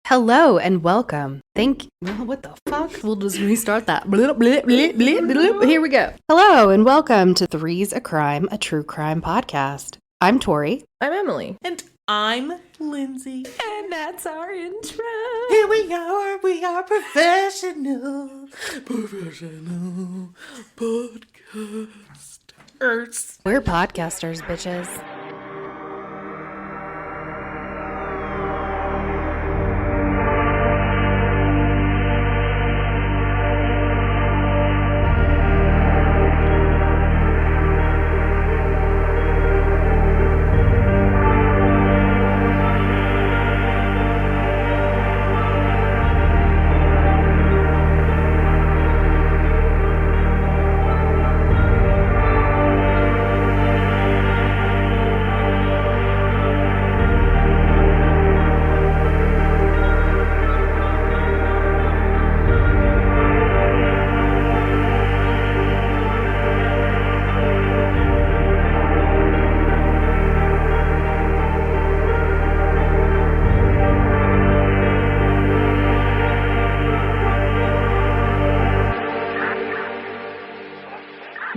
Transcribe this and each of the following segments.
Hello and welcome. What the fuck? We'll just restart that. Blip, blip, blip, blip, blip. Here we go. Hello and welcome to Three's a Crime, a true crime podcast. I'm Tori. I'm Emily. And I'm Lindsey. And that's our intro. Here we are professional podcasters. We're podcasters, bitches.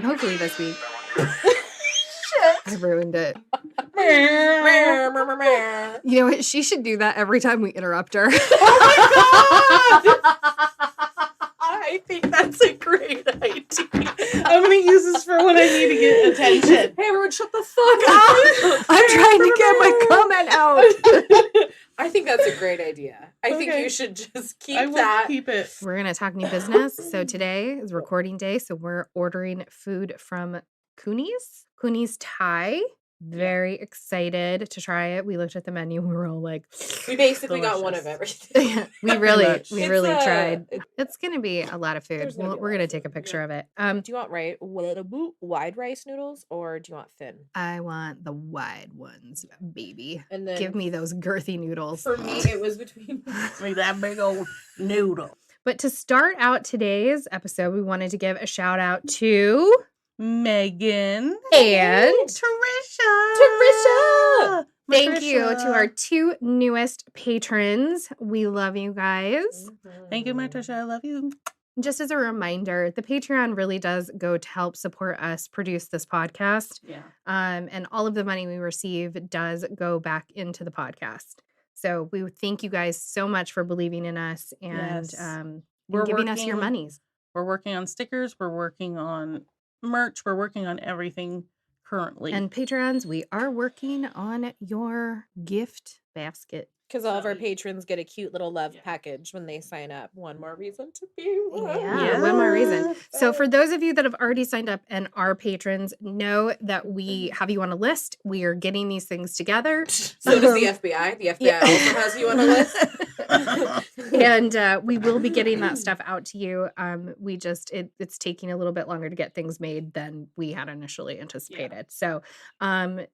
Hopefully this week. I ruined it. You know what? She should do that every time we interrupt her. Oh my god! I think that's a great idea. I'm gonna use this for when I need to get attention. Hey everyone, shut the fuck up. I'm trying to get my comment out. I think that's a great idea. I think you should just keep that. Keep it. We're going to talk new business. So today is recording day. So we're ordering food from Cooney's Thai. Very excited to try it. We looked at the menu. We were all like, We basically got one of everything. we really It's, tried. It's going to be a lot of food. We're We're going to take a picture of it. Do you want wide rice noodles or do you want thin? I want the wide ones, baby. And then Give me those girthy noodles. for me, it was between. Like that big old noodle. But to start out today's episode, we wanted to give a shout out to Megan and Trisha. Thank you to our two newest patrons. We love you guys. Thank you, my Trisha. I love you. Just as a reminder, the Patreon really does go to help support us produce this podcast. Yeah. And all of the money we receive does go back into the podcast. So we thank you guys so much for believing in us and giving us your monies. We're working on stickers. We're working on merch. We're working on everything currently. And Patrons, we are working on your gift basket. Because all of our patrons get a cute little love package when they sign up. One more reason to be loved. Yeah, one more reason. So for those of you that have already signed up and are patrons, know that we have you on a list. We are getting these things together. So does the FBI. The FBI also has you on a list. And we will be getting that stuff out to you. It's taking a little bit longer to get things made than we had initially anticipated. So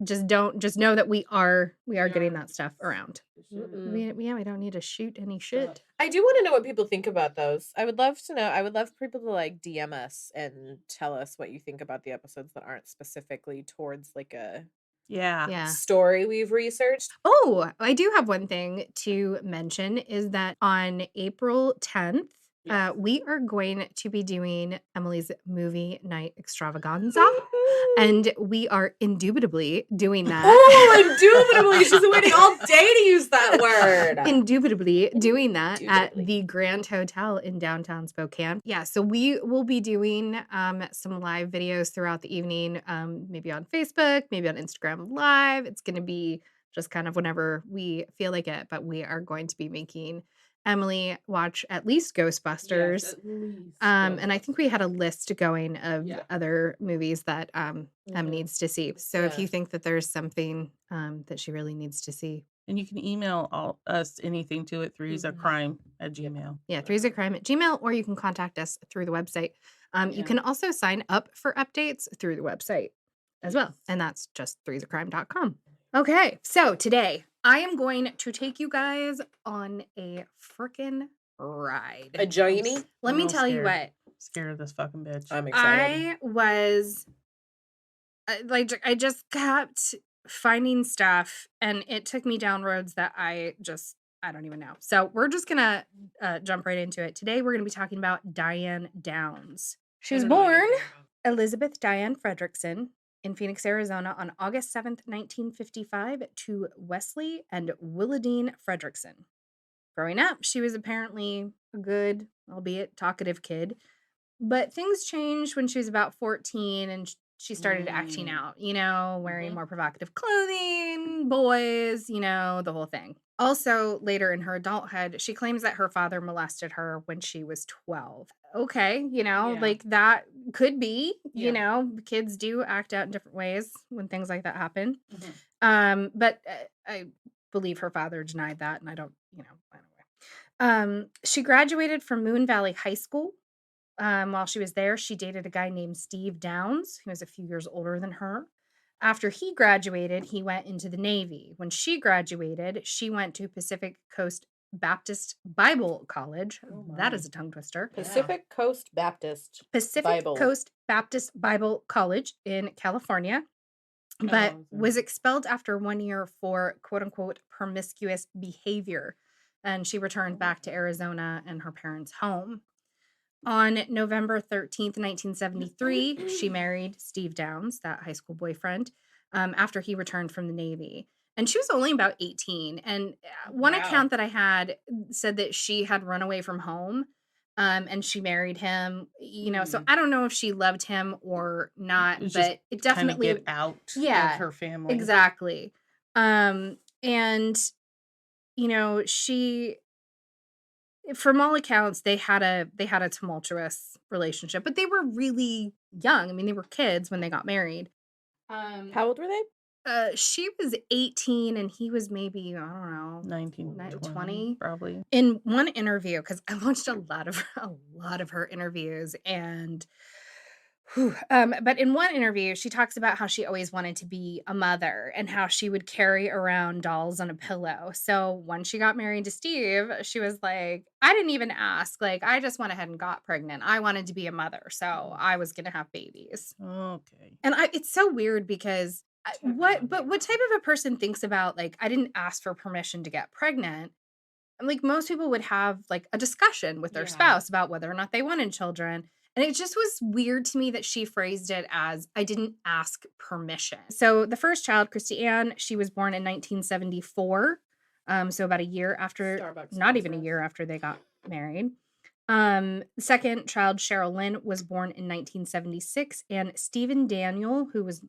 just know that we are getting that stuff around. We don't need to shoot any shit. I do want to know what people think about those. I would love to know. I would love for people to like DM us and tell us what you think about the episodes that aren't specifically towards like a story we've researched. Oh, I do have one thing to mention is that on April 10th, we are going to be doing Emily's movie night extravaganza. And we are indubitably doing that. Oh, indubitably. She's waiting all day to use that word. Indubitably doing that at the Grand Hotel in downtown Spokane. Yeah, so we will be doing some live videos throughout the evening, maybe on Facebook, maybe on Instagram Live. It's going to be just kind of whenever we feel like it, but we are going to be making Emily watch at least Ghostbusters. Yes, at least. And I think we had a list going of other movies that Em needs to see. So if you think that there's something that she really needs to see. And you can email us anything to it, threesacrime@gmail. Yeah, threesacrime@gmail, or you can contact us through the website. You can also sign up for updates through the website as well. And that's just threesacrime.com. Okay, so today I am going to take you guys on a frickin' ride. A journey? Let me tell you what. Scared of this fucking bitch. I'm excited. I just kept finding stuff, and it took me down roads that I just I don't even know. So we're just going to jump right into it. Today, we're going to be talking about Diane Downs. She was born Elizabeth Diane Fredrickson in Phoenix, Arizona on August 7th, 1955 to Wesley and Willadine Fredrickson. Growing up, she was apparently a good, albeit talkative kid, but things changed when she was about 14 and she started acting out, wearing more provocative clothing, boys, the whole thing. Also, later in her adulthood, she claims that her father molested her when she was 12. Okay, like that could be, kids do act out in different ways when things like that happen. But I believe her father denied that, and I don't, anyway. She graduated from Moon Valley High School. While she was there, she dated a guy named Steve Downs, who was a few years older than her. After he graduated, he went into the Navy. When she graduated, she went to Pacific Coast Baptist Bible College. That is a tongue twister. Pacific Coast Baptist Bible College in California, but was expelled after 1 year for quote unquote promiscuous behavior. And she returned back to Arizona and her parents' home. On November 13th, 1973, she married Steve Downs, that high school boyfriend, after he returned from the Navy. And she was only about 18. And one account that I had said that she had run away from home and she married him, so I don't know if she loved him or not, but it definitely get out of her family. Exactly. And, she... From all accounts, they had a tumultuous relationship, but they were really young. I mean, they were kids when they got married. How old were they? She was 18 and he was maybe, I don't know, 19, 20 probably. In one interview, because I watched a lot of her interviews, and but in one interview, she talks about how she always wanted to be a mother and how she would carry around dolls on a pillow. So when she got married to Steve, she was like, I didn't even ask. Like, I just went ahead and got pregnant. I wanted to be a mother. So I was going to have babies. Okay. And it's so weird because what type of a person thinks about, like, I didn't ask for permission to get pregnant? Like, most people would have like a discussion with their spouse about whether or not they wanted children. And it just was weird to me that she phrased it as, I didn't ask permission. So the first child, Christy Ann, she was born in 1974. So about a year after, not even a year after they got married. The second child, Cheryl Lynn, was born in 1976. And Stephen Daniel, who was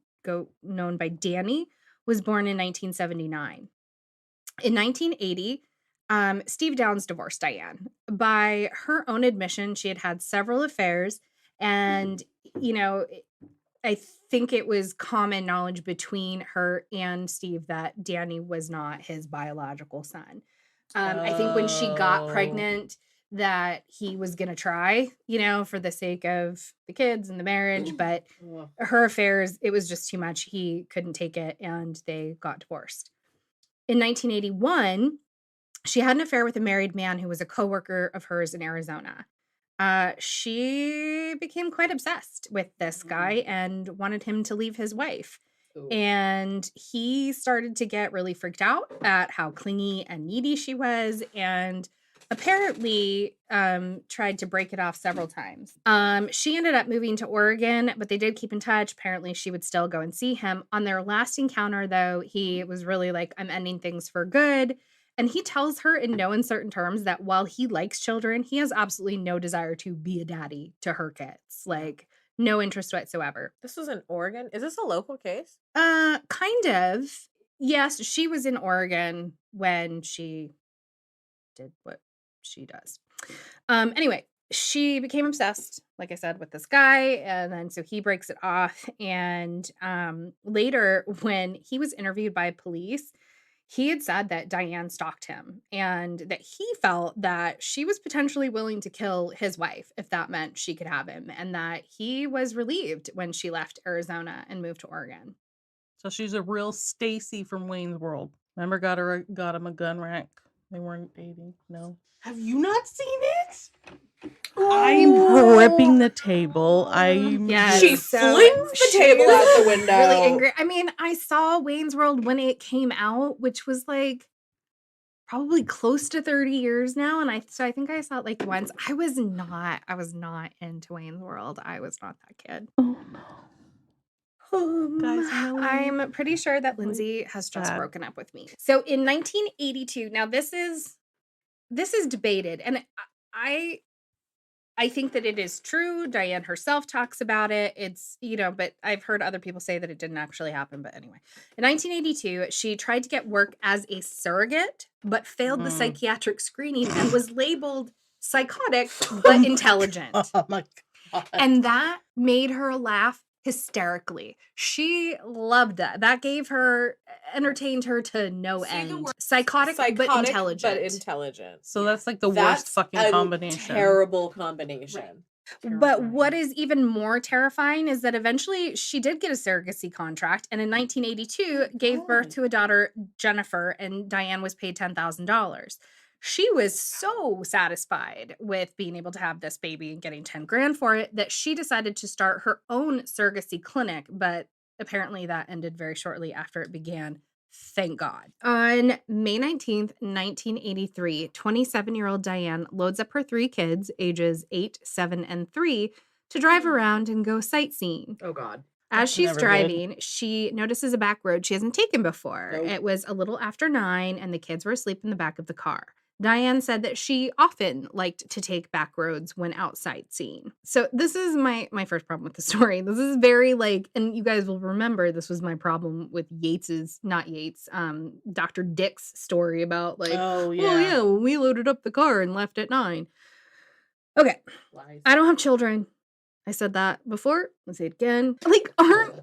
known by Danny, was born in 1979. In 1980, Steve Downs divorced Diane. By her own admission, she had had several affairs, and, I think it was common knowledge between her and Steve that Danny was not his biological son. I think when she got pregnant, that he was going to try, for the sake of the kids and the marriage, but her affairs, it was just too much. He couldn't take it, and they got divorced. In 1981, she had an affair with a married man who was a coworker of hers in Arizona. She became quite obsessed with this guy and wanted him to leave his wife. Ooh. And he started to get really freaked out at how clingy and needy she was, and apparently tried to break it off several times. She ended up moving to Oregon, but they did keep in touch. Apparently she would still go and see him. On their last encounter, though, he was really like, I'm ending things for good. And he tells her in no uncertain terms that while he likes children, he has absolutely no desire to be a daddy to her kids. Like, no interest whatsoever. This was in Oregon? Is this a local case? Kind of. Yes, she was in Oregon when she did what she does. Anyway, she became obsessed, like I said, with this guy, and then so he breaks it off. And later, when he was interviewed by police, he had said that Diane stalked him and that he felt that she was potentially willing to kill his wife if that meant she could have him, and that he was relieved when she left Arizona and moved to Oregon. So she's a real Stacy from Wayne's World. Remember, got him a gun rack. They weren't dating. No. Have you not seen it? I'm gripping the table. She flings the table out the window. Really angry. I mean, I saw Wayne's World when it came out, which was like probably close to 30 years now. And I think I saw it like once. I was not into Wayne's World. I was not that kid. Oh no. Guys, I'm pretty sure that Lindsey has just broken up with me. So in 1982, now this is debated, and I think that it is true. Diane herself talks about it. It's, but I've heard other people say that it didn't actually happen. But anyway, in 1982, she tried to get work as a surrogate, but failed the psychiatric screening and was labeled psychotic but intelligent. Oh my God. And that made her laugh hysterically. She loved that. That entertained her to no end. Psychotic but intelligent. So that's like the worst fucking combination. Terrible combination. Right. But what is even more terrifying is that eventually she did get a surrogacy contract, and in 1982 gave birth to a daughter, Jennifer, and Diane was paid $10,000. She was so satisfied with being able to have this baby and getting 10 grand for it that she decided to start her own surrogacy clinic, but apparently that ended very shortly after it began. Thank God. On May 19th, 1983, 27-year-old Diane loads up her 3 kids, ages 8, 7, and 3, to drive around and go sightseeing. Oh, God. As she's driving, she notices a back road she hasn't taken before. Nope. It was a little after 9, and the kids were asleep in the back of the car. Diane said that she often liked to take back roads when out sightseeing. So this is my first problem with the story. This is very and you guys will remember this was my problem with Dr. Dick's story about we loaded up the car and left at 9. Okay. Lies. I don't have children. I said that before. I'll say it again. Aren't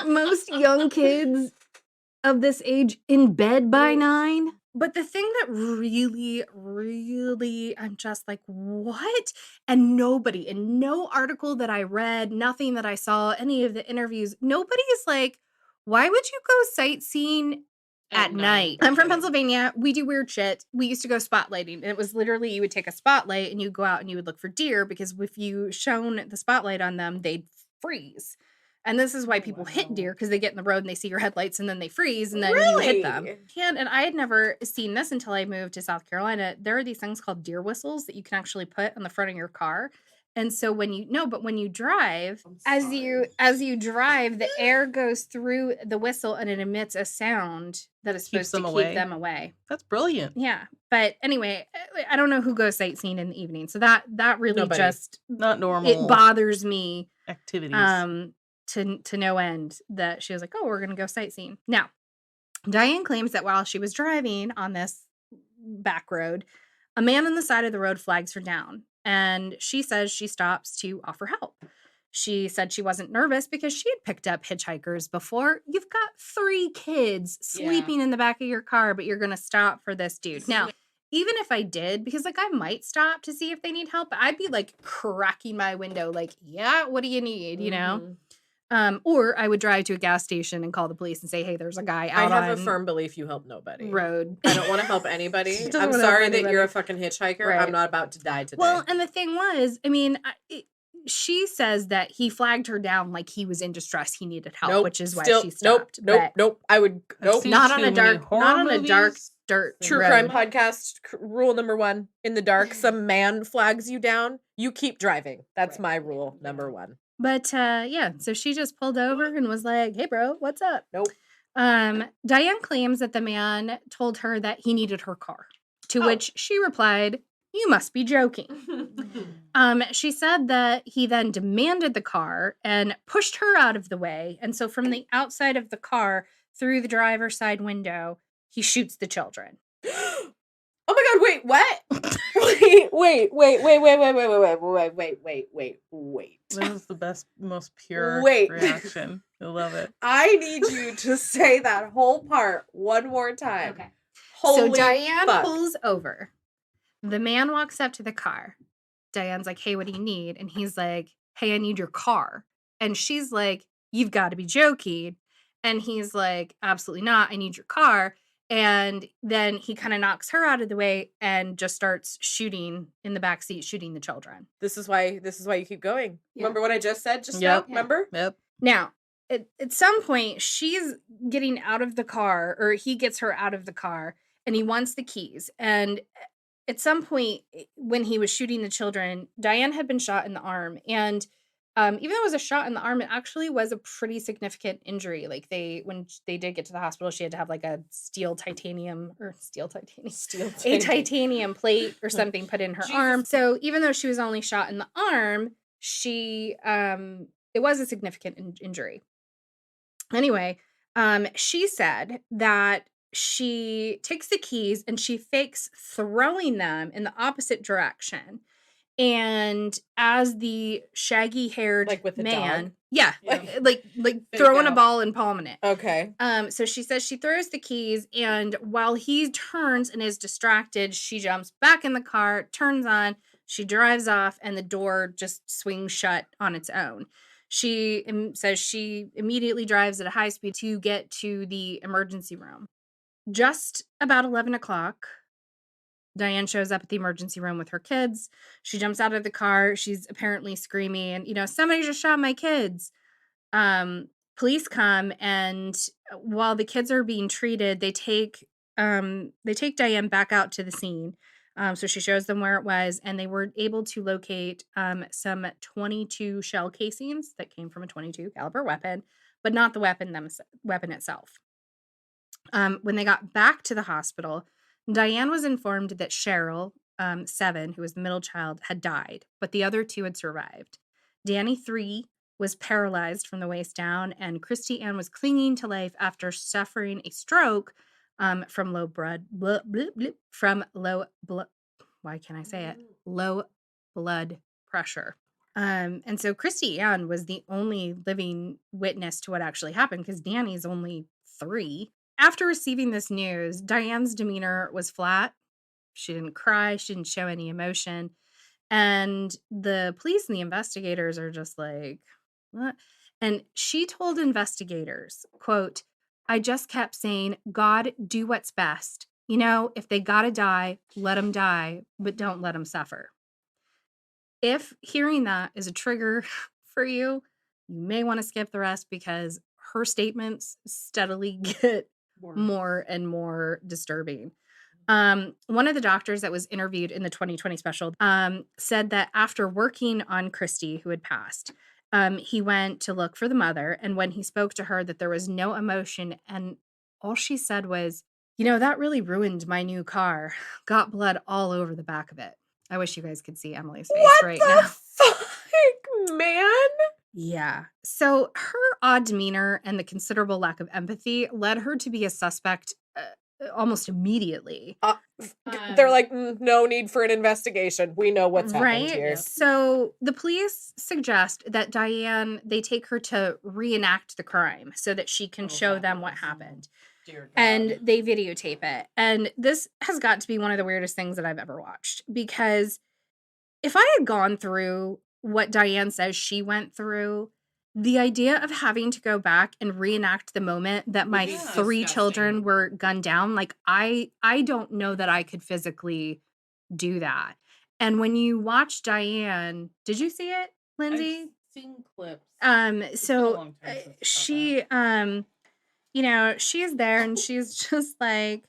most young kids of this age in bed by 9? But the thing that really, really, I'm just like, what? And nobody, in no article that I read, nothing that I saw, any of the interviews, nobody's like, why would you go sightseeing at night? I'm from Pennsylvania. We do weird shit. We used to go spotlighting. And it was literally, you would take a spotlight and you go out and you would look for deer, because if you shone the spotlight on them, they'd freeze. And this is why people hit deer, because they get in the road and they see your headlights and then they freeze and then you hit them. And I had never seen this until I moved to South Carolina. There are these things called deer whistles that you can actually put on the front of your car. And so when you drive, as you drive, the air goes through the whistle and it emits a sound that is supposed to keep them away. That's brilliant. Yeah. But anyway, I don't know who goes sightseeing in the evening. So that really not normal. It bothers me. Activities. To no end that she was like, oh, we're going to go sightseeing. Now, Diane claims that while she was driving on this back road, a man on the side of the road flags her down. And she says she stops to offer help. She said she wasn't nervous because she had picked up hitchhikers before. You've got 3 kids sleeping in the back of your car, but you're going to stop for this dude. Now, even if I did, because I might stop to see if they need help, I'd be cracking my window, yeah, what do you need? You know? Or I would drive to a gas station and call the police and say, hey, there's a guy out I have a firm belief you help nobody. Road. I don't want to help anybody. I'm sorry that you're a fucking hitchhiker. Right. I'm not about to die today. Well, and the thing was, she says that he flagged her down like he was in distress. He needed help, which is why she stopped. Nope. I would not on a dark dirt true road. Crime podcast. Rule number 1: in the dark, some man flags you down. You keep driving. That's my rule number 1. But so she just pulled over and was like, hey, bro, what's up? Nope. Diane claims that the man told her that he needed her car, to which she replied, you must be joking. She said that he then demanded the car and pushed her out of the way. And so from the outside of the car, through the driver's side window, he shoots the children. Oh my God, wait, what? wait. This is the best, most pure reaction. I love it. I need you to say that whole part one more time. Okay. Holy so Diane fuck. Pulls over. The man walks up to the car. Diane's like, hey, what do you need? And he's like, hey, I need your car. And she's like, you've got to be joking. And he's like, absolutely not. I need your car. And then he kind of knocks her out of the way and just starts shooting in the backseat, shooting the children. This is why you keep going. Yeah. Remember what I just said just now? Remember? Yep. Now, at some point, she's getting out of the car, or he gets her out of the car, and he wants the keys. And at some point when he was shooting the children, Diane had been shot in the arm. And even though it was a shot in the arm, it actually was a pretty significant injury. Like when they did get to the hospital, she had to have like a titanium plate or something put in her arm. So even though she was only shot in the arm, it was a significant injury. Anyway, she said that she takes the keys and she fakes throwing them in the opposite direction. And as the shaggy-haired like with the man, dog? Yeah, like throwing a ball and palming it. Okay. So she says she throws the keys, and while he turns and is distracted, she jumps back in the car, turns on, she drives off, and the door just swings shut on its own. She says she immediately drives at a high speed to get to the emergency room. Just about 11 o'clock, Diane shows up at the emergency room with her kids. She jumps out of the car. She's apparently screaming, somebody just shot my kids. Police come, and while the kids are being treated, they take Diane back out to the scene. So she shows them where it was, and they were able to locate some 22 shell casings that came from a 22 caliber weapon, but not the weapon itself. When they got back to the hospital, Diane was informed that Cheryl, 7, who was the middle child, had died, but the other 2 had survived. Danny, 3, was paralyzed from the waist down, and Christy Ann was clinging to life after suffering a stroke from low blood pressure. And so Christy Ann was the only living witness to what actually happened, because Danny's only 3. After receiving this news, Diane's demeanor was flat. She didn't cry. She didn't show any emotion. And the police and the investigators are just like, what? And she told investigators, quote, "I just kept saying, God, do what's best. If they gotta die, let them die, but don't let them suffer." If hearing that is a trigger for you, you may want to skip the rest, because her statements steadily get more and more disturbing. One of the doctors that was interviewed in the 2020 special said that after working on Christy, who had passed, he went to look for the mother, and when he spoke to her, that there was no emotion, and all she said was, that really ruined my new car. Got blood all over the back of it. I wish you guys could see Emily's face right now. What the fuck, man? Yeah. So her odd demeanor and the considerable lack of empathy led her to be a suspect almost immediately. They're like, no need for an investigation. We know what's happened here. Right. So the police suggest that Diane, they take her to reenact the crime so that she can show them what happened. And they videotape it. And this has got to be one of the weirdest things that I've ever watched, because if I had gone through what Diane says she went through, the idea of having to go back and reenact the moment that my 3 children were gunned down, like I don't know that I could physically do that. And when you watch Diane, did you see it, Lindsey? I've seen clips. So she she is there, and she's just like,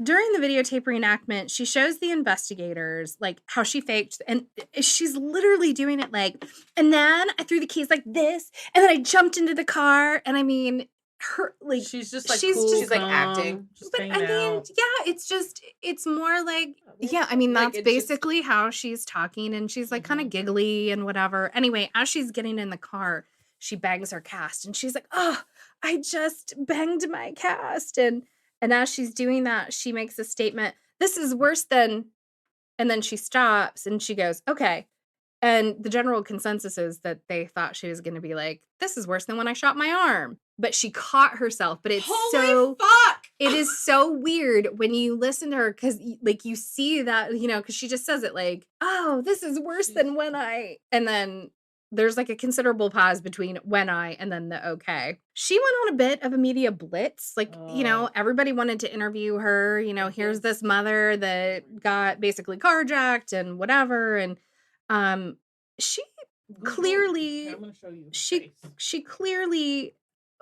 during the videotape reenactment, she shows the investigators like how she faked, and she's literally doing it like, and then I threw the keys like this, and then I jumped into the car, and I mean, her like she's just like cool, she's like acting. But I mean, yeah, it's more like, yeah, I mean, that's basically how she's talking, and she's like kind of giggly and whatever. Anyway, as she's getting in the car, she bangs her cast, and she's like, "Oh, I just banged my cast," and as she's doing that, she makes a statement, "This is worse than," and then she stops and she goes, "Okay." And the general consensus is that they thought she was going to be like, "This is worse than when I shot my arm." But she caught herself. But it's it is so weird when you listen to her, because like you see that, because she just says it like, "Oh, this is worse than when I," and then there's like a considerable pause between "when I" and then the "okay." She went on a bit of a media blitz. Like, everybody wanted to interview her. Here's this mother that got basically carjacked and whatever. And she clearly, she clearly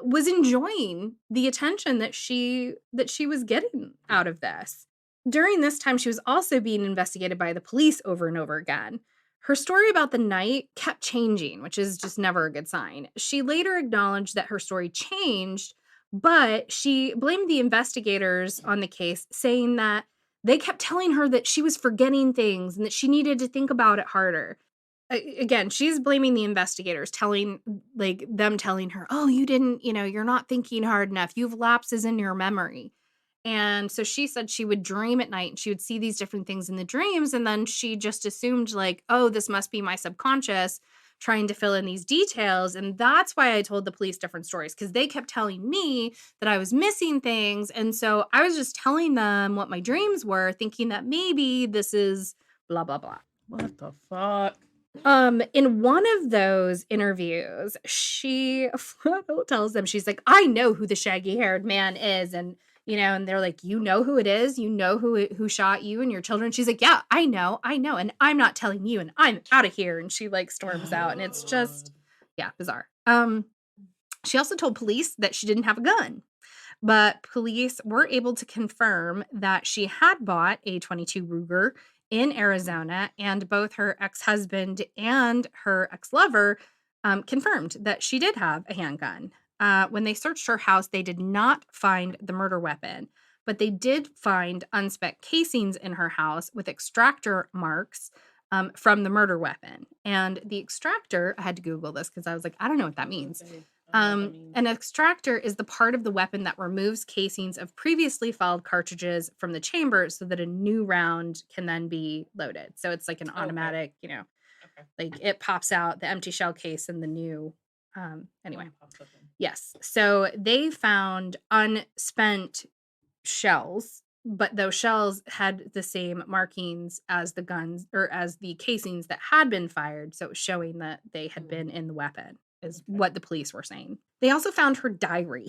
was enjoying the attention that she was getting out of this. During this time, she was also being investigated by the police over and over again. Her story about the night kept changing, which is just never a good sign. She later acknowledged that her story changed, but she blamed the investigators on the case, saying that they kept telling her that she was forgetting things and that she needed to think about it harder. Again, she's blaming the investigators, telling her, "Oh, you didn't, you're not thinking hard enough. You have lapses in your memory." And so she said she would dream at night and she would see these different things in the dreams. And then she just assumed, like, oh, this must be my subconscious trying to fill in these details. And that's why I told the police different stories, because they kept telling me that I was missing things. And so I was just telling them what my dreams were, thinking that maybe this is blah, blah, blah. What the fuck? In one of those interviews, she tells them, she's like, "I know who the shaggy-haired man is." And, and they're like, "You know who it is? You know who shot you and your children?" She's like, "Yeah, I know. And I'm not telling you, and I'm out of here." And she like storms out, and it's just, yeah, bizarre. She also told police that she didn't have a gun, but police were able to confirm that she had bought a .22 Ruger in Arizona, and both her ex-husband and her ex-lover confirmed that she did have a handgun. When they searched her house, they did not find the murder weapon, but they did find unspec casings in her house with extractor marks from the murder weapon. And the extractor, I had to Google this because I was like, I don't know what that means. An extractor is the part of the weapon that removes casings of previously filed cartridges from the chamber so that a new round can then be loaded. So it's like an automatic, like it pops out the empty shell case and the new. Anyway, yes. So they found unspent shells, but those shells had the same markings as the guns or as the casings that had been fired. So it was showing that they had been in the weapon. Is what the police were saying. They also found her diary.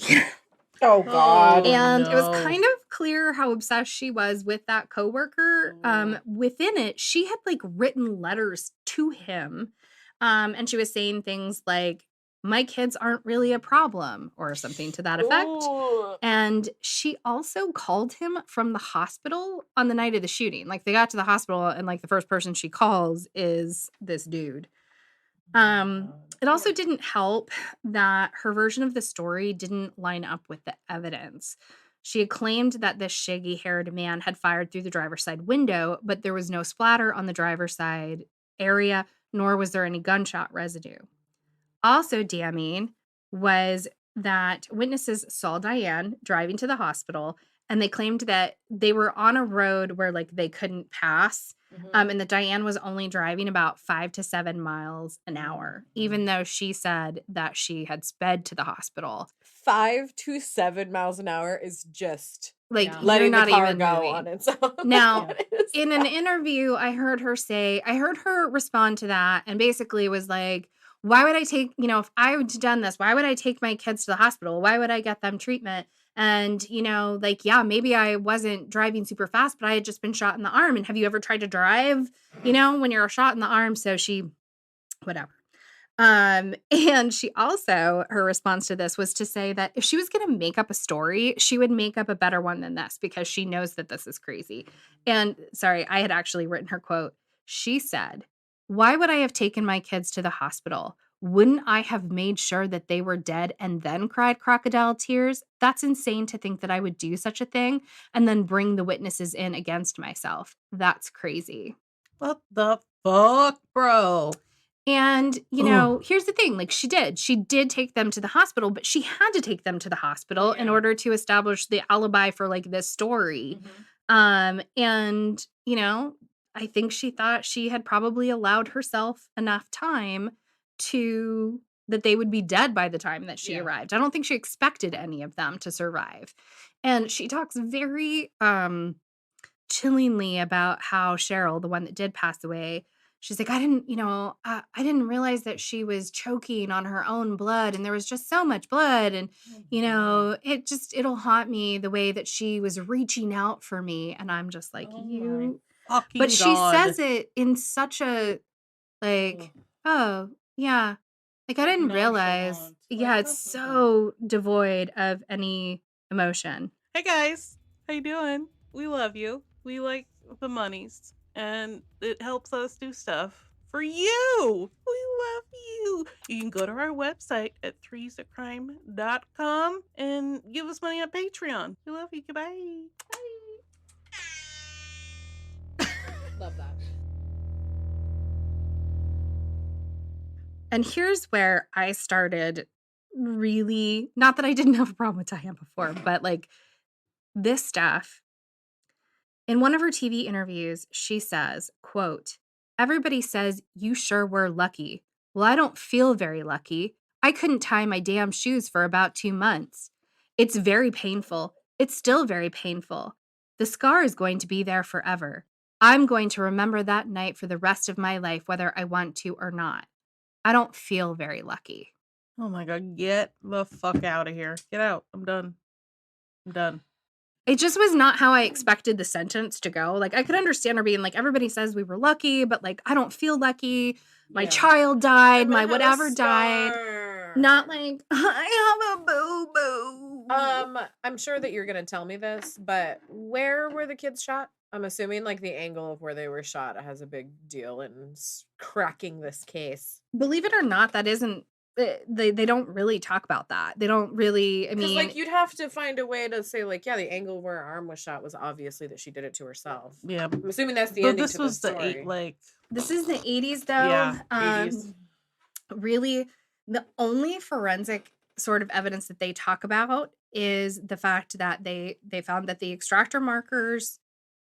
Oh, God. And it was kind of clear how obsessed she was with that coworker. Within it, she had like written letters to him. And she was saying things like, "My kids aren't really a problem," or something to that effect. Ooh. And she also called him from the hospital on the night of the shooting. Like they got to the hospital and like the first person she calls is this dude. It also didn't help that her version of the story didn't line up with the evidence. She had claimed that this shaggy-haired man had fired through the driver's side window, but there was no splatter on the driver's side area, nor was there any gunshot residue. Also damning was that witnesses saw Diane driving to the hospital, and they claimed that they were on a road where like they couldn't pass. And that Diane was only driving about 5 to 7 miles an hour, even though she said that she had sped to the hospital. 5 to 7 miles an hour is just like letting not the car even go moving on its own. Now, in an interview, I heard her respond to that, and basically was like, "Why would I take, if I had done this, why would I take my kids to the hospital? Why would I get them treatment?" And, like, yeah, maybe I wasn't driving super fast, but I had just been shot in the arm. And have you ever tried to drive, when you're shot in the arm? So whatever. And she also, her response to this was to say that if she was going to make up a story, she would make up a better one than this because she knows that this is crazy. And sorry, I had actually written her quote. She said, "Why would I have taken my kids to the hospital? Wouldn't I have made sure that they were dead and then cried crocodile tears? That's insane to think that I would do such a thing and then bring the witnesses in against myself. That's crazy." What the fuck, bro? And, here's the thing, like she did take them to the hospital, but she had to take them to the hospital in order to establish the alibi for like this story. And, I think she thought she had probably allowed herself enough time that they would be dead by the time that she arrived. I don't think she expected any of them to survive. And she talks very chillingly about how Cheryl, the one that did pass away, she's like, I didn't realize that she was choking on her own blood, and there was just so much blood, and it'll haunt me the way that she was reaching out for me. And I'm just like, but she says it in such a like, oh yeah, Like, I didn't realize. Yeah, it's so devoid of any emotion. Hey guys, how you doing? We love you. We like the monies, and it helps us do stuff for you. We love you. You can go to our website at threesacrime.com and give us money on Patreon. We love you. Goodbye. Bye. Love that. And here's where I started really, not that I didn't have a problem with Diane before, but like this stuff. In one of her TV interviews, she says, quote, "Everybody says you sure were lucky. Well, I don't feel very lucky. I couldn't tie my damn shoes for about 2 months. It's very painful. It's still very painful. The scar is going to be there forever. I'm going to remember that night for the rest of my life, whether I want to or not. I don't feel very lucky." Oh my God, get the fuck out of here. Get out. I'm done. It just was not how I expected the sentence to go. Like, I could understand her being like, everybody says we were lucky, but like, I don't feel lucky. My child died. My whatever died. Not like, I have a boo-boo. I'm sure that you're going to tell me this, but where were the kids shot? I'm assuming like the angle of where they were shot has a big deal in cracking this case. Believe it or not, that isn't, they don't really talk about that. They don't really, I mean. Like, you'd have to find a way to say like, yeah, the angle where her arm was shot was obviously that she did it to herself. Yeah. I'm assuming that's the ending to the story. This is the 80s though. Yeah, 80s. Really, the only forensic sort of evidence that they talk about is the fact that they found that the extractor markers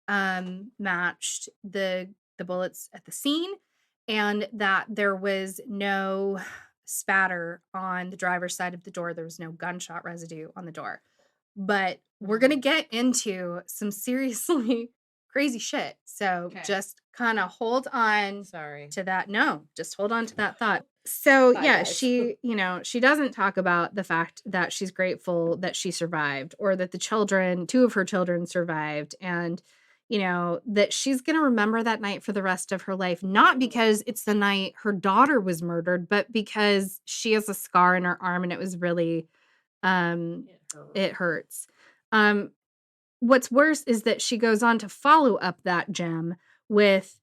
matched the bullets at the scene, and that there was no spatter on the driver's side of the door. There was no gunshot residue on the door. But we're going to get into some seriously crazy shit. So just kind of hold on to that. No, just hold on to that thought. So yeah, guys. She doesn't talk about the fact that she's grateful that she survived, or that the children, 2 of her children survived, and that she's going to remember that night for the rest of her life, not because it's the night her daughter was murdered, but because she has a scar in her arm and it was really, it hurts. What's worse is that she goes on to follow up that gem with,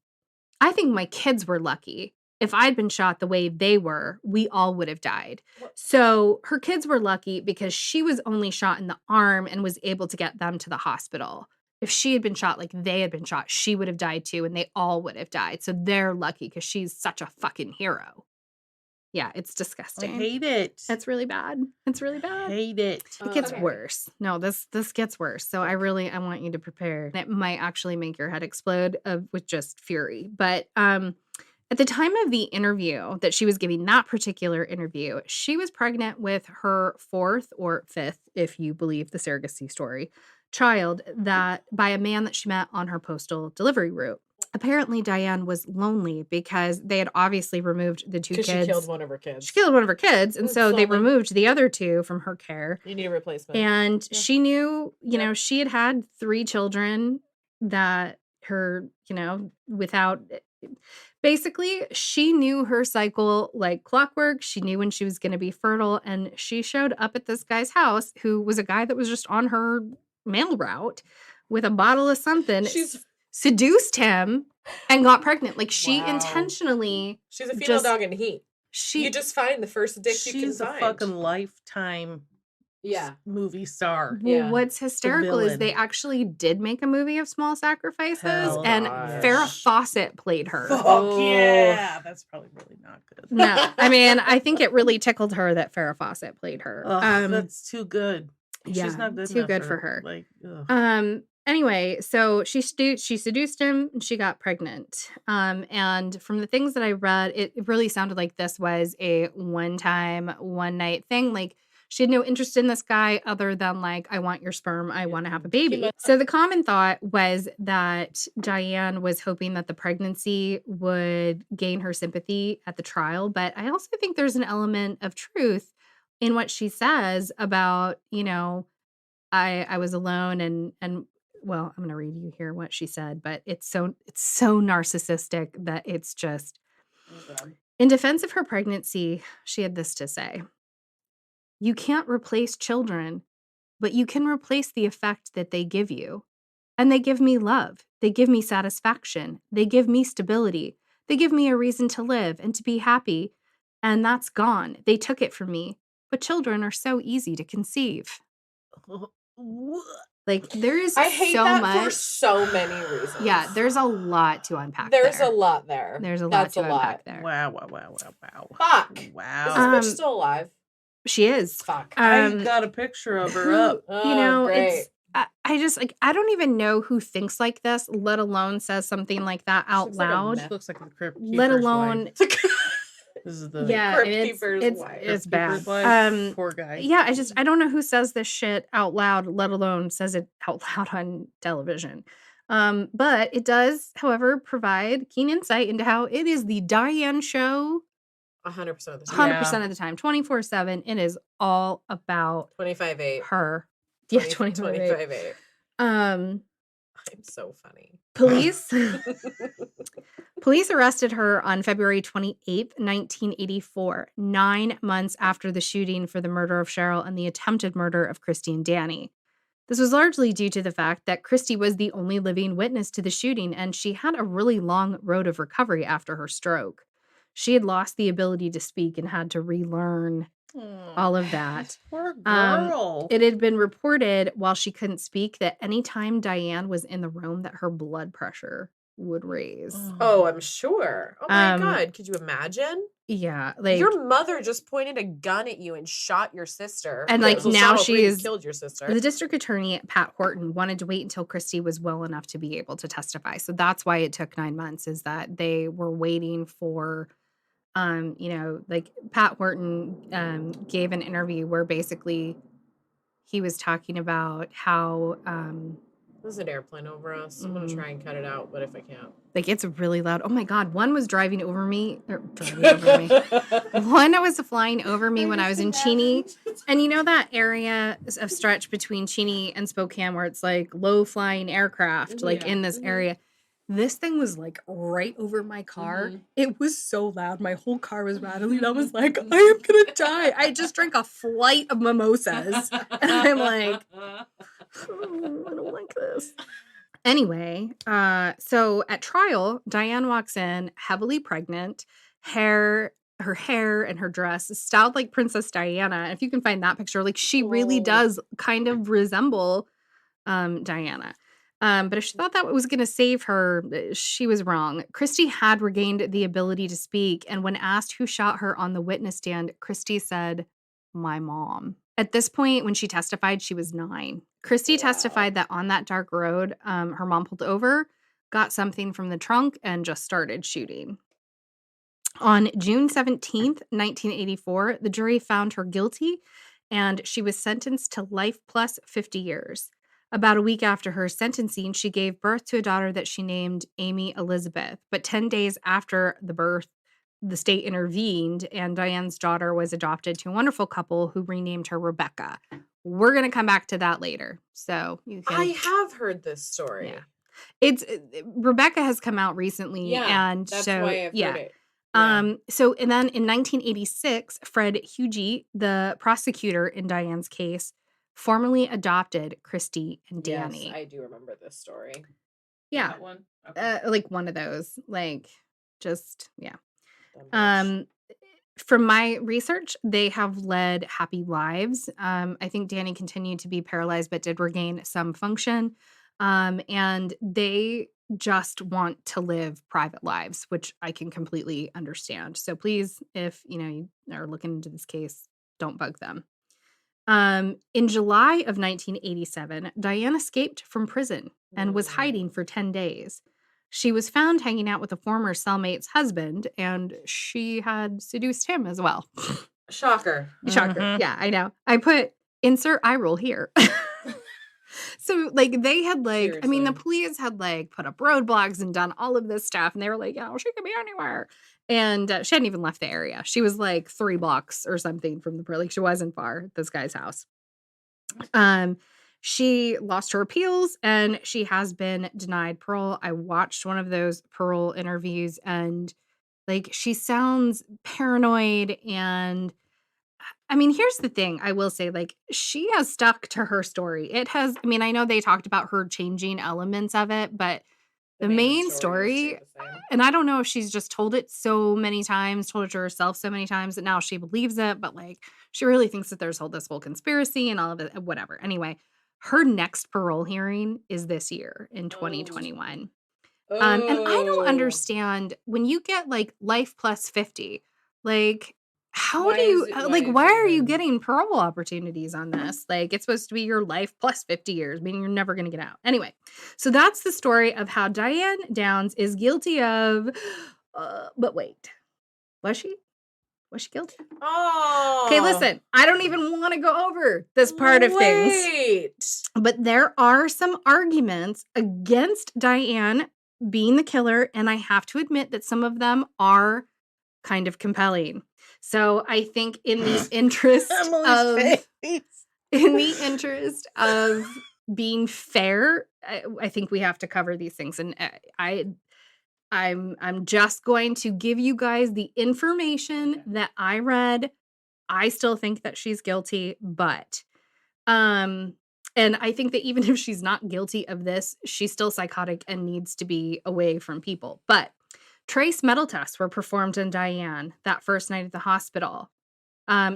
"I think my kids were lucky. If I'd been shot the way they were, we all would have died." So her kids were lucky because she was only shot in the arm and was able to get them to the hospital. If she had been shot like they had been shot, she would have died too, and they all would have died. So they're lucky because she's such a fucking hero. Yeah, it's disgusting. I hate it. It's really bad. It's really bad. I hate it. It gets worse. No, this gets worse. So I want you to prepare. It might actually make your head explode with just fury. But at the time of the interview that she was giving, that particular interview, she was pregnant with her 4th or 5th, if you believe the surrogacy story, child that by a man that she met on her postal delivery route. Apparently, Diane was lonely because they had obviously removed the 2 kids. She killed one of her kids. She killed one of her kids, and so they removed the other 2 from her care. You need a replacement. And she knew, she had 3 children that her, without. Basically, she knew her cycle like clockwork. She knew when she was going to be fertile, and she showed up at this guy's house, who was a guy that was just on her mail route with a bottle of something. She's seduced him and got pregnant. Like, she intentionally. She's a female dog in heat. You just find the first dick you can find. She's a fucking Lifetime movie star. Well, what's hysterical is they actually did make a movie of Small Sacrifices, and Farrah Fawcett played her. Fuck yeah. That's probably really not good. No, I mean, I think it really tickled her that Farrah Fawcett played her. That's too good. She's not good too good for her. Anyway, so she seduced him and she got pregnant. And from the things that I read, it really sounded like this was a one-time, one-night thing. Like, she had no interest in this guy other than like, I want your sperm. I want to have a baby. So the common thought was that Diane was hoping that the pregnancy would gain her sympathy at the trial. But I also think there's an element of truth in what she says about, I was alone and well, I'm going to read you here what she said, but it's so narcissistic that it's just, In defense of her pregnancy, she had this to say: "You can't replace children, but you can replace the effect that they give you. And they give me love. They give me satisfaction. They give me stability. They give me a reason to live and to be happy. And that's gone. They took it from me. But children are so easy to conceive." Like, there is I hate so that much. for so many reasons. Yeah, there's a lot to unpack There's there. a lot there. There's a That's lot to a unpack lot. there. Wow. Fuck. Wow. Is this bitch still alive? She is. Fuck. I got a picture of her up. You know, great. it's I just like, I don't even know who thinks like this, let alone says something like that out loud. She looks like a crypt keeper's Let alone wife. This is the Crypt keeper's wife. It's bad. Wife. Poor guy. Yeah, I don't know who says this shit out loud, let alone says it out loud on television. But it does, however, provide keen insight into how it is the Diane show 100% of the time. 100% of the time, 24/7. It is all about 25/8. her. Yeah, 25/8. 25/8. I'm so funny. Police arrested her on February 28th, 1984, 9 months after the shooting for the murder of Cheryl and the attempted murder of Christy and Danny. This was largely due to the fact that Christy was the only living witness to the shooting, and she had a really long road of recovery after her stroke. She had lost the ability to speak and had to relearn all of that. Poor girl. It had been reported while she couldn't speak that anytime Diane was in the room that her blood pressure would raise. Oh, I'm sure. Oh my God. Could you imagine? Yeah. Like, your mother just pointed a gun at you and shot your sister. And like now she's killed your sister. The district attorney, Pat Horton, wanted to wait until Christy was well enough to be able to testify. So that's why it took 9 months, is that they were waiting for like Pat Horton gave an interview where basically he was talking about how there's an airplane over us. I'm gonna try and cut it out, but if I can't. Like, it's really loud. Oh my God. One was driving over me. One was flying over me when I was in Cheney. And you know that area of stretch between Cheney and Spokane where it's like low flying aircraft, like in this area. This thing was like right over my car. It was so loud. My whole car was rattling. I was like, I am going to die. I just drank a flight of mimosas. And I'm like, oh, I don't like this. Anyway, so at trial, Diane walks in heavily pregnant, her hair and her dress is styled like Princess Diana. If you can find that picture, like she really does kind of resemble Diana. But if she thought that was going to save her, she was wrong. Christy had regained the ability to speak, and when asked who shot her on the witness stand, Christy said, "My mom." At this point, when she testified, she was 9. Christy testified that on that dark road, her mom pulled over, got something from the trunk, and just started shooting. On June 17th, 1984, the jury found her guilty, and she was sentenced to life plus 50 years. About a week after her sentencing, she gave birth to a daughter that she named Amy Elizabeth. But 10 days after the birth, the state intervened, and Diane's daughter was adopted to a wonderful couple who renamed her Rebecca. We're going to come back to that later. So you can. I have heard this story. Yeah. Rebecca has come out recently. Yeah, and that's so, why I've heard it. And then in 1986, Fred Hugie, the prosecutor in Diane's case, formally adopted Christy and Danny. Yes, I do remember this story. Yeah. That one? Okay. Like one of those. Like, just, yeah. From my research, they have led happy lives. I think Danny continued to be paralyzed, but did regain some function. And they just want to live private lives, which I can completely understand. So please, if you are looking into this case, don't bug them. In July of 1987, Diane escaped from prison and was hiding for 10 days. She was found hanging out with a former cellmate's husband, and she had seduced him as well. Shocker. Shocker. Yeah, I know. I put insert eye roll here. So, like, they had, like, Seriously. I mean, the police had, like, put up roadblocks and done all of this stuff, and they were like, she could be anywhere. And she hadn't even left the area. She was, like, 3 blocks or something from the, like, she wasn't far, this guy's house. She lost her appeals, and she has been denied parole. I watched one of those parole interviews, and Like, she sounds paranoid, and I mean, here's the thing, I will say, like, she has stuck to her story. I mean, I know they talked about her changing elements of it, but the main story, and I don't know if she's just told it so many times, told it to herself so many times that now she believes it, but, like, she really thinks that there's this whole conspiracy and all of it, whatever. Anyway, her next parole hearing is this year in 2021. And I don't understand when you get, like, life plus 50, like, how do you, why are you getting parole opportunities on this? Like, it's supposed to be your life plus 50 years, meaning you're never gonna get out. Anyway, so that's the story of how Diane Downs is guilty of, but wait, was she? Was she guilty? Okay, listen, I don't even wanna go over this part of things. But there are some arguments against Diane being the killer, and I have to admit that some of them are kind of compelling. So I think in the interest of being fair, I think we have to cover these things. And I'm just going to give you guys the information that I read. I still think that she's guilty, but and I think that even if she's not guilty of this, she's still psychotic and needs to be away from people. But trace metal tests were performed on Diane that first night at the hospital.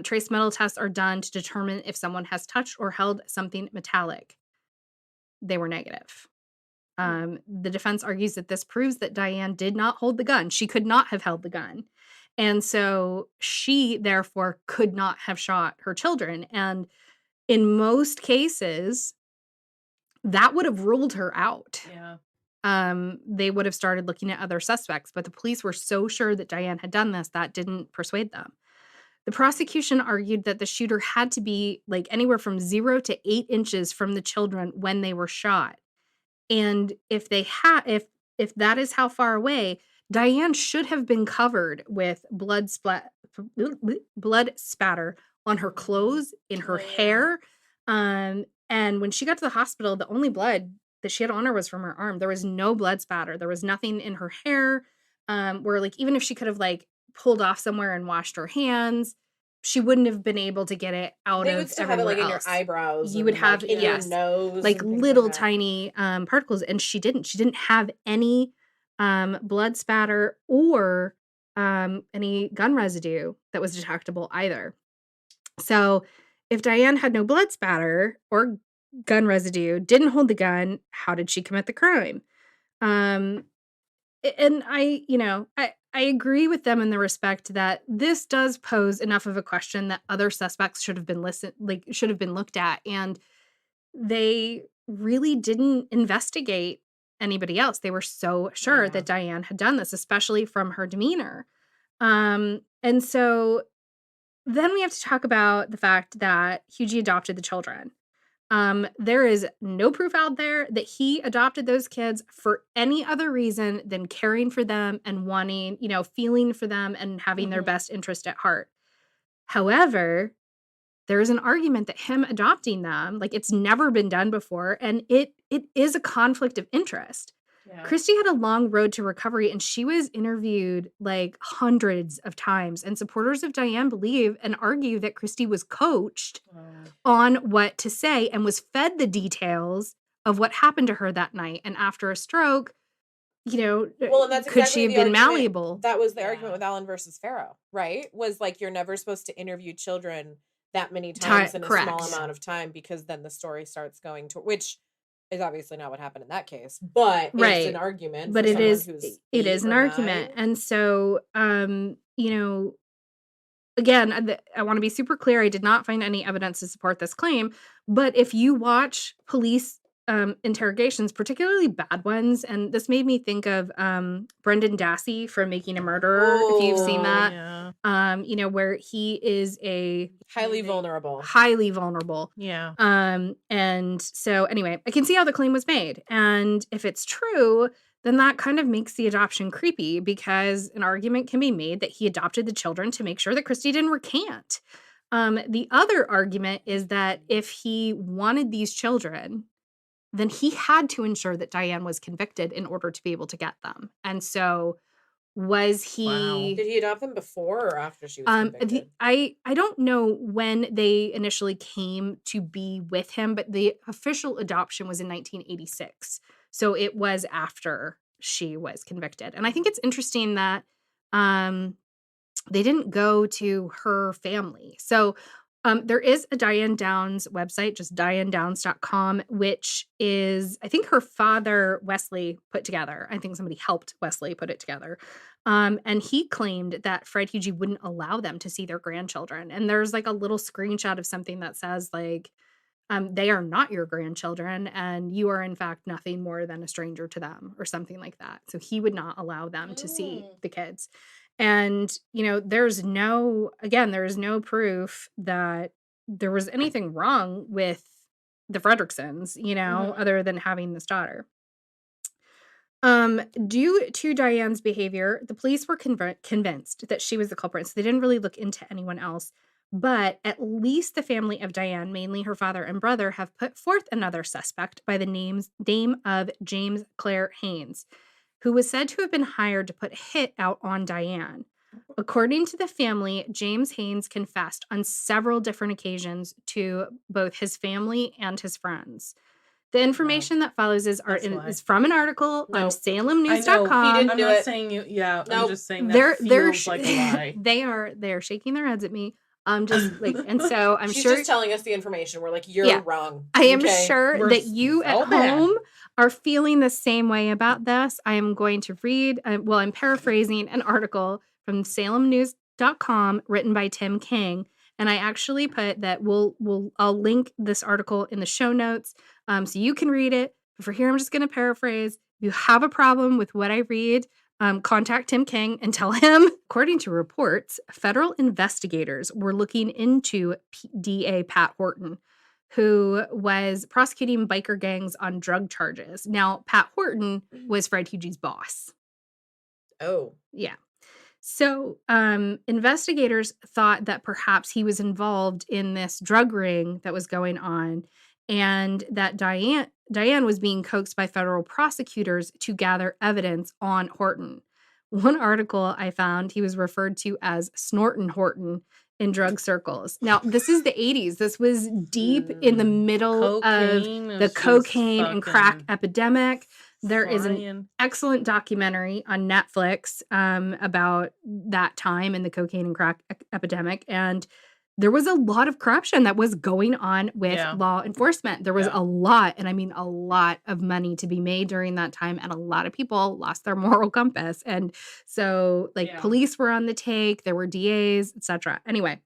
Trace metal tests are done to determine if someone has touched or held something metallic. They were negative. The defense argues that this proves that Diane did not hold the gun. She could not have held the gun. And so she, therefore, could not have shot her children. And in most cases, that would have ruled her out. Yeah. They would have started looking at other suspects, but the police were so sure that Diane had done this, that didn't persuade them. The prosecution argued that the shooter had to be like anywhere from 0 to 8 inches from the children when they were shot. And if that is how far away, Diane should have been covered with blood spatter on her clothes, in her hair. And when she got to the hospital, the only blood that she had on her was from her arm. There was no blood spatter. There was nothing in her hair. Where like even if she could have like pulled off somewhere and washed her hands, she wouldn't have been able to get it out They of would still everywhere have it like else. in your eyebrows. You would have in your nose, like little tiny particles, and she didn't have any blood spatter or any gun residue that was detectable either. So if Diane had no blood spatter or gun residue, didn't hold the gun, how did she commit the crime? And I agree with them in the respect that this does pose enough of a question that other suspects should have been looked at, and they really didn't investigate anybody else. They were so sure that Diane had done this, especially from her demeanor. And so then we have to talk about the fact that Hughie adopted the children. There is no proof out there that he adopted those kids for any other reason than caring for them and wanting, feeling for them and having their best interest at heart. However, there is an argument that him adopting them, like it's never been done before, and it is a conflict of interest. Yeah. Christy had a long road to recovery, and she was interviewed like hundreds of times. And supporters of Diane believe and argue that Christy was coached on what to say and was fed the details of what happened to her that night. And after a stroke, and that's could she have been malleable? That was the argument with Allen versus Farrow, right? Was like, you're never supposed to interview children that many times in a small amount of time, because then the story starts going to, which is obviously not what happened in that case, but it's an argument. But it is an argument. And so, again, I want to be super clear. I did not find any evidence to support this claim, but if you watch police interrogations, particularly bad ones, and this made me think of Brendan Dassey from Making a Murderer, if you've seen that. Yeah. Where he is a highly vulnerable. Yeah. And so anyway, I can see how the claim was made. And if it's true, then that kind of makes the adoption creepy, because an argument can be made that he adopted the children to make sure that Christy didn't recant. The other argument is that if he wanted these children, then he had to ensure that Diane was convicted in order to be able to get them. And so Was Wow. he Did he adopt them before or after she was convicted? I don't know when they initially came to be with him, but the official adoption was in 1986. So it was after she was convicted. And I think it's interesting that they didn't go to her family. So there is a Diane Downs website, just dianedowns.com, which is, I think her father, Wesley, put together. I think somebody helped Wesley put it together. And he claimed that Fred Hughes wouldn't allow them to see their grandchildren. And there's like a little screenshot of something that says like, they are not your grandchildren, and you are in fact nothing more than a stranger to them, or something like that. So he would not allow them to see the kids. And, there's no proof that there was anything wrong with the Fredricksons, other than having this daughter. Due to Diane's behavior, the police were convinced that she was the culprit, so they didn't really look into anyone else. But at least the family of Diane, mainly her father and brother, have put forth another suspect by the name of James Clare Haynes, who was said to have been hired to put a hit out on Diane. According to the family, James Haynes confessed on several different occasions to both his family and his friends. The information that follows is from an article on salemnews.com. I'm not saying you. Yeah, I'm just saying that feels like a lie. They're shaking their heads at me. Just like, and so I'm She's sure just telling us the information. We're like, you're wrong. I am sure that you at home are feeling the same way about this. I am going to read, I'm paraphrasing an article from salemnews.com written by Tim King. And I actually put that I'll link this article in the show notes so you can read it. But for here, I'm just going to paraphrase. If you have a problem with what I read, contact Tim King and tell him. According to reports, federal investigators were looking into DA Pat Horton, who was prosecuting biker gangs on drug charges. Now, Pat Horton was Fred Hughes' boss. Oh. Yeah. So investigators thought that perhaps he was involved in this drug ring that was going on, and that Diane was being coaxed by federal prosecutors to gather evidence on Horton. One article I found, he was referred to as Snortin' Horton in drug circles. Now, this is the 80s. This was deep in the middle of the cocaine and crack epidemic. There is an excellent documentary on Netflix about that time and the cocaine and crack epidemic. And there was a lot of corruption that was going on with law enforcement. There was a lot, and I mean a lot of money to be made during that time. And a lot of people lost their moral compass. And so police were on the take. There were DAs, etc. Anyway,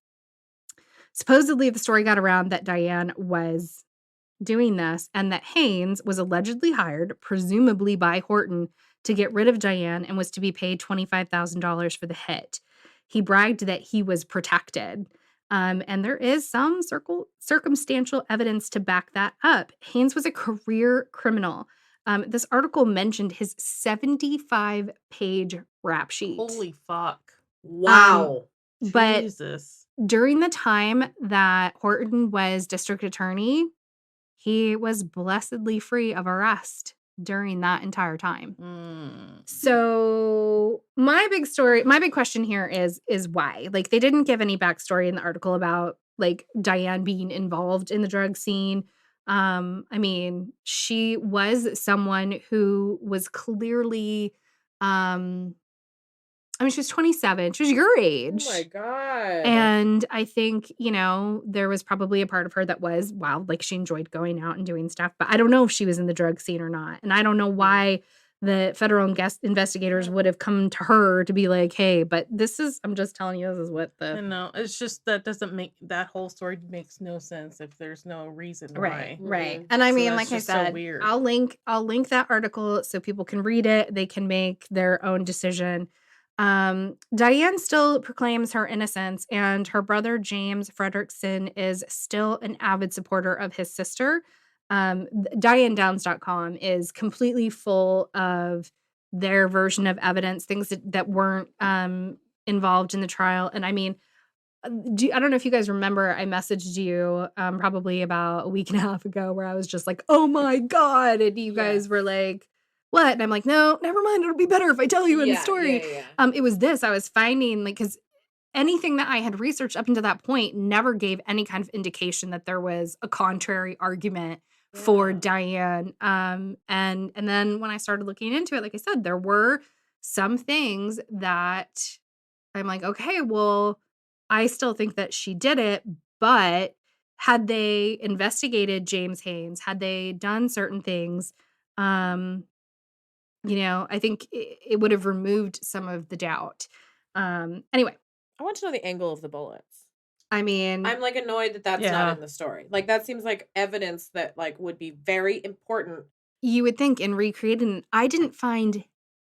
supposedly the story got around that Diane was doing this, and that Haynes was allegedly hired, presumably by Horton, to get rid of Diane and was to be paid $25,000 for the hit. He bragged that he was protected. And there is some circumstantial evidence to back that up. Haynes was a career criminal. This article mentioned his 75-page rap sheet. Holy fuck. Wow. But Jesus. During the time that Horton was district attorney, he was blessedly free of arrest during that entire time. So my big question here is why? Like, they didn't give any backstory in the article about like Diane being involved in the drug scene. I mean, she was someone who was clearly, she was 27. She was your age. Oh my God. And I think, there was probably a part of her that was, wow, like she enjoyed going out and doing stuff. But I don't know if she was in the drug scene or not. And I don't know why the federal investigators would have come to her to be like, hey, but I'm just telling you, this is what the... No, it's just that whole story makes no sense if there's no reason why. Right. And I mean, like I said, so weird. I'll link that article so people can read it. They can make their own decision. Diane still proclaims her innocence, and her brother James Fredrickson is still an avid supporter of his sister. DianeDowns.com is completely full of their version of evidence, things that weren't involved in the trial. And I mean, I don't know if you guys remember, I messaged you probably about a week and a half ago where I was just like, oh my God. And you guys were like, what? And I'm like, no, never mind. It'll be better if I tell you in the story. It was this. I was finding, like, because anything that I had researched up until that point never gave any kind of indication that there was a contrary argument for Diane. And then when I started looking into it, like I said, there were some things that I'm like, okay, well, I still think that she did it, but had they investigated James Haynes, had they done certain things, I think it would have removed some of the doubt. Anyway. I want to know the angle of the bullets. I mean, I'm like annoyed that that's not in the story. Like that seems like evidence that like would be very important. You would think in recreating. I didn't find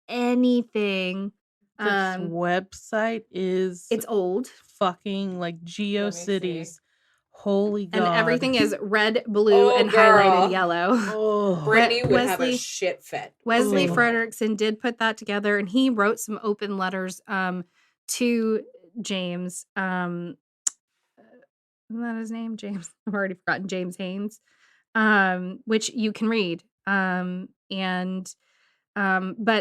anything. This website it's old. Fucking like GeoCities. Holy God. And everything is red, blue, and highlighted yellow. Brittany would have a shit fit. Wesley Fredrickson did put that together, and he wrote some open letters to James. Isn't that his name? James. I've already forgotten. James Haynes. Which you can read. But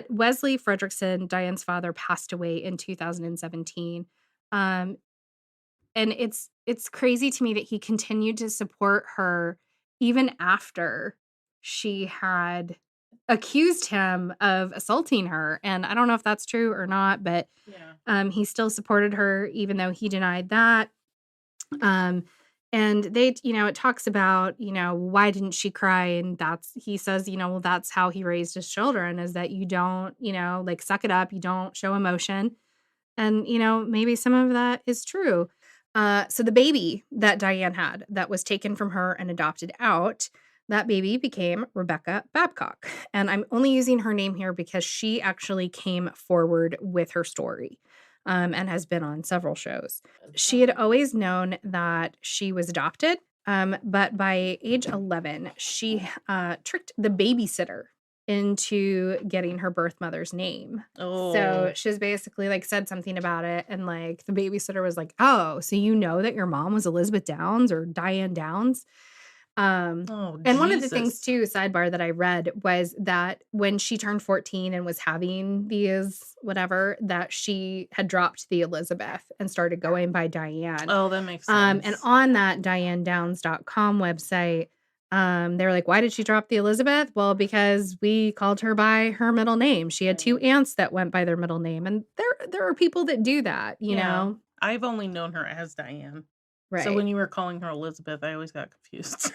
Wesley Fredrickson, Diane's father, passed away in 2017. And it's crazy to me that he continued to support her even after she had accused him of assaulting her. And I don't know if that's true or not, but he still supported her even though he denied that. And they, it talks about, why didn't she cry? And he says, well, that's how he raised his children, is that you don't, like suck it up. You don't show emotion. And, maybe some of that is true. So the baby that Diane had that was taken from her and adopted out, that baby became Rebecca Babcock. And I'm only using her name here because she actually came forward with her story. And has been on several shows. She had always known that she was adopted, but by age 11, she tricked the babysitter into getting her birth mother's name. So she's basically like said something about it, and like the babysitter was like, "Oh, so you know that your mom was Elizabeth Downs or Diane Downs?" And one of the things too, sidebar, that I read was that when she turned 14 and was having these whatever, that she had dropped the Elizabeth and started going by Diane. Oh, that makes sense. And on that DianeDowns.com website, they were like, why did she drop the Elizabeth? Well, because we called her by her middle name. She had 2 aunts that went by their middle name. And there are people that do that, you know? I've only known her as Diane. Right. So when you were calling her Elizabeth, I always got confused.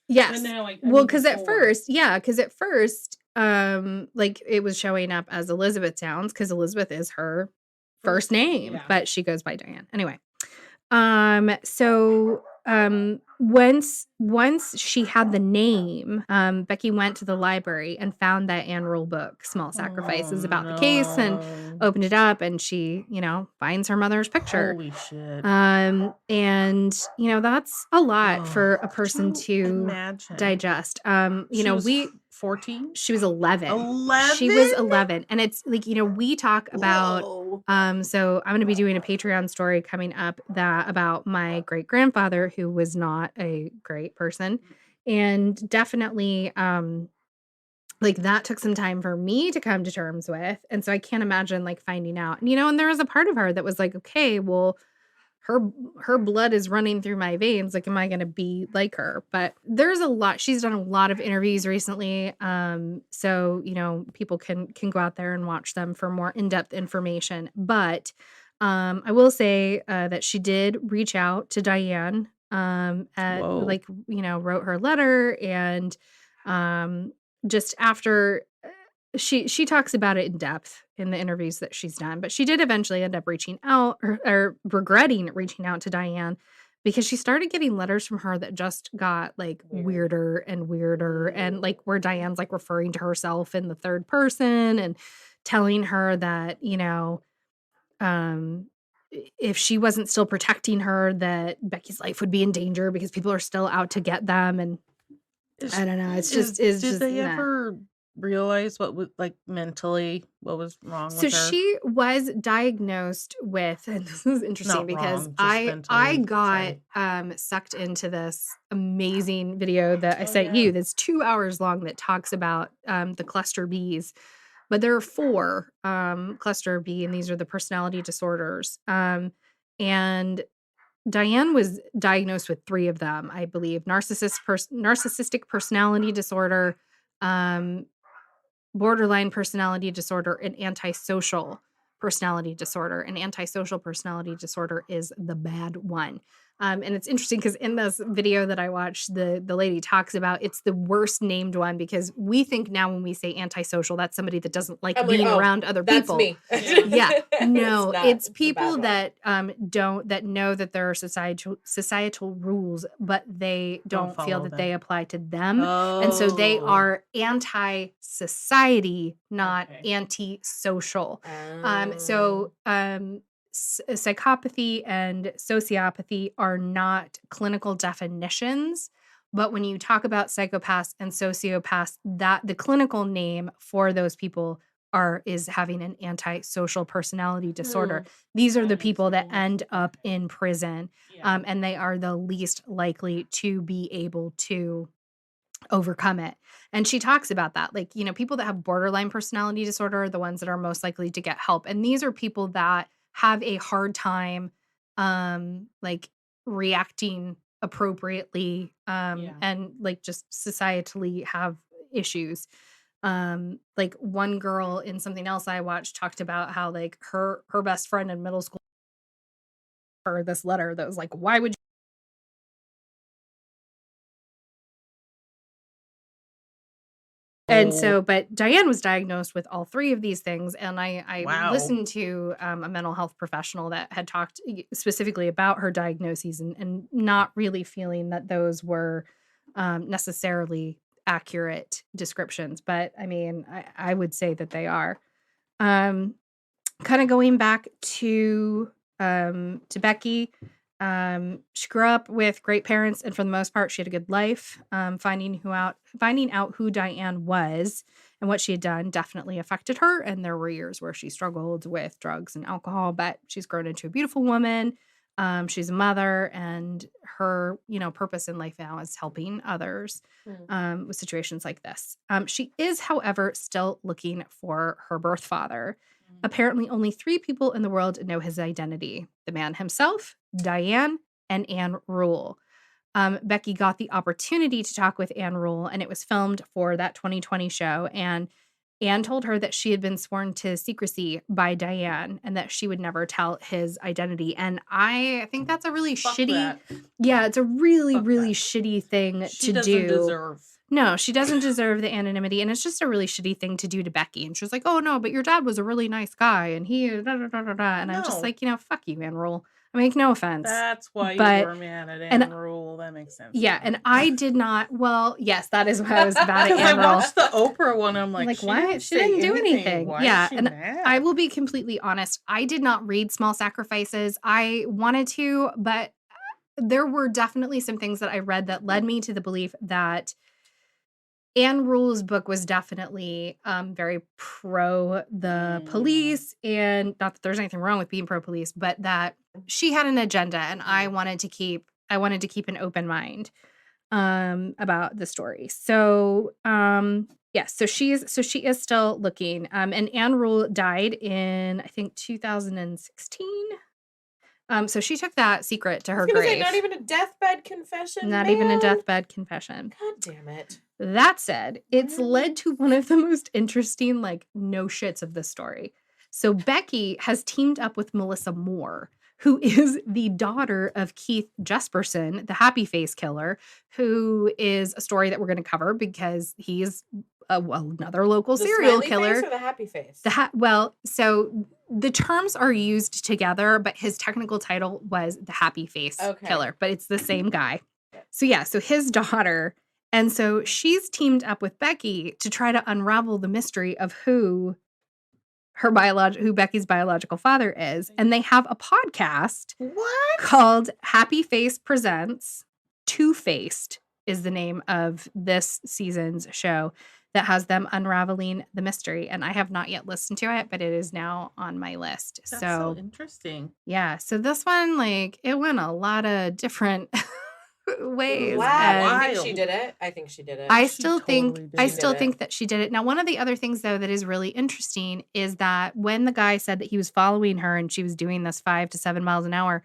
Yes. Well, because at first, like it was showing up as Elizabeth Downs because Elizabeth is her first name, but she goes by Diane. Anyway, once she had the name, Becky went to the library and found that Anne Rule book, Small Sacrifices, about the case, and opened it up, and she, finds her mother's picture. Holy shit. And that's a lot for a person to digest. She was 14? She was 11. 11? She was 11. And it's like, we talk about, so I'm going to be doing a Patreon story coming up about my great grandfather, who was not a great person. And definitely, like that took some time for me to come to terms with. And so I can't imagine like finding out, and there was a part of her that was like, okay, well, her blood is running through my veins. Like, am I going to be like her? But there's a lot. She's done a lot of interviews recently. So, people can go out there and watch them for more in-depth information. But I will say that she did reach out to Diane wrote her letter, and just after she talks about it in depth in the interviews that she's done, but she did eventually end up reaching out or regretting reaching out to Diane, because she started getting letters from her that just got like weirder and weirder, and like where Diane's like referring to herself in the third person and telling her that, if she wasn't still protecting her, that Becky's life would be in danger because people are still out to get them. And I don't know. It's just, did they ever realize what was mentally what was wrong So with her? she was diagnosed with, and this is interesting Not because wrong, just I mentally. got Sorry. sucked into this amazing video that I sent yeah. you that's 2 hours long that talks about the cluster Bs. But there are 4 cluster B, and these are the personality disorders. And Diane was diagnosed with 3 of them, I believe. Narcissistic personality disorder, um, borderline personality disorder, and antisocial personality disorder. And antisocial personality disorder is the bad one. And it's interesting because in this video that I watched, the lady talks about it's the worst named one because we think now when we say antisocial, that's somebody that doesn't like being around other that's people. Me. Yeah. No, it's people that that know that there are societal rules, but they don't feel that they apply to them. And so they are anti-society, not anti-social. Psychopathy and sociopathy are not clinical definitions, but when you talk about psychopaths and sociopaths, that the clinical name for those people is having an antisocial personality disorder. These are the people that end up in prison, and they are the least likely to be able to overcome it. And she talks about that. Like, people that have borderline personality disorder are the ones that are most likely to get help. And these are people that have a hard time like reacting appropriately and like just societally have issues. Like one girl in something else I watched talked about how like her best friend in middle school her this letter that was like, why would you? And so, but Diane was diagnosed with all 3 of these things. And I listened to a mental health professional that had talked specifically about her diagnoses and not really feeling that those were necessarily accurate descriptions. But I mean, I would say that they are. Kind of going back to Becky. She grew up with great parents, and for the most part, she had a good life. Finding out who Diane was and what she had done definitely affected her. And there were years where she struggled with drugs and alcohol, but she's grown into a beautiful woman. She's a mother, and her, purpose in life now is helping others with situations like this. She is, however, still looking for her birth father. Apparently, only 3 people in the world know his identity: the man himself, Diane, and Anne Rule. Becky got the opportunity to talk with Anne Rule, and it was filmed for that 2020 show. And Anne told her that she had been sworn to secrecy by Diane and that she would never tell his identity. And I think that's a really it's a really shitty thing to do. She doesn't deserve. No, she doesn't deserve the anonymity, and it's just a really shitty thing to do to Becky. And she was like, "Oh no, but your dad was a really nice guy, and he da da da da da." And I'm just like, fuck you, Anne Rule. I make no offense. That's why you were mad at Anne Rule. That makes sense. Yeah, and I did not. Well, yes, that is why I was bad at Anne Rule. I watched the Oprah one. I'm like, why? She didn't do anything. Why is she mad? I will be completely honest. I did not read Small Sacrifices. I wanted to, but there were definitely some things that I read that led me to the belief that Anne Rule's book was definitely very pro the police, and not that there's anything wrong with being pro police, but that she had an agenda, and I wanted to keep an open mind about the story. So so she is still looking. And Anne Rule died in, I think, 2016. So she took that secret to her grave. Not even a deathbed confession. Not even a deathbed confession. God damn it. That said, it's led to one of the most interesting, no shits of the story. So Becky has teamed up with Melissa Moore, who is the daughter of Keith Jesperson, the Happy Face killer, who is a story that we're going to cover because he's another local serial killer. Face or the Happy Face? So the terms are used together, but his technical title was the Happy Face killer, but it's the same guy. So his daughter. And so she's teamed up with Becky to try to unravel the mystery of who Becky's biological father is. And they have a podcast called Happy Face Presents. Two-Faced is the name of this season's show. that has them unraveling the mystery. And I have not yet listened to it, but it is now on my list. That's so interesting. Yeah. So this one, like, it went a lot of different ways. Wow. I think she did it. I still think that she did it. Now, one of the other things, though, that is really interesting is that when the guy said that he was following her and she was doing this 5 to 7 miles an hour,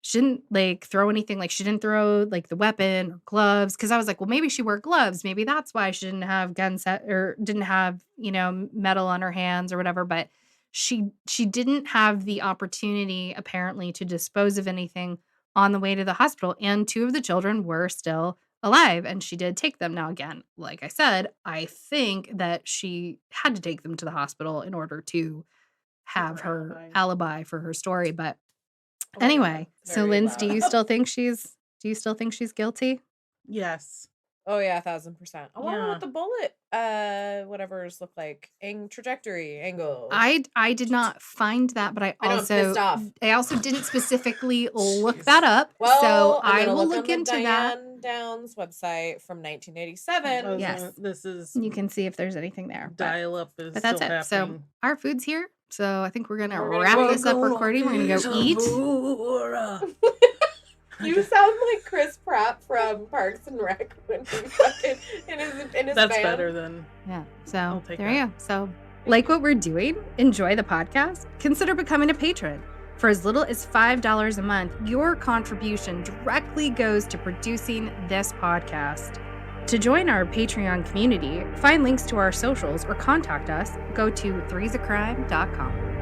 she didn't like throw anything. Like, she didn't throw like the weapon or gloves. Cause I was like, well, maybe she wore gloves. Maybe that's why she didn't have gun set or didn't have, metal on her hands or whatever. But she didn't have the opportunity apparently to dispose of anything on the way to the hospital. And 2 of the children were still alive and she did take them. Now, again, like I said, I think that she had to take them to the hospital in order to have her alibi for her story. But anyway, so Linz, do you still think she's guilty? Yes. Oh yeah, 1,000%. I want to know what the bullet whatever's look like. Trajectory, angle. I did not find that, but I also didn't specifically look that up. Well, so I will look into Diane that. Downs website from 1987. Yes. This is You can see if there's anything there. Dial up is But that's still it. So happening. our food's here. So I think we're gonna wrap this up recording. We're gonna go eat. You sound like Chris Pratt from Parks and Rec when he fucking in his That's band. better than So there you go. So like what we're doing, enjoy the podcast, consider becoming a patron. For as little as $5 a month, your contribution directly goes to producing this podcast. To join our Patreon community, find links to our socials or contact us, go to threesacrime.com.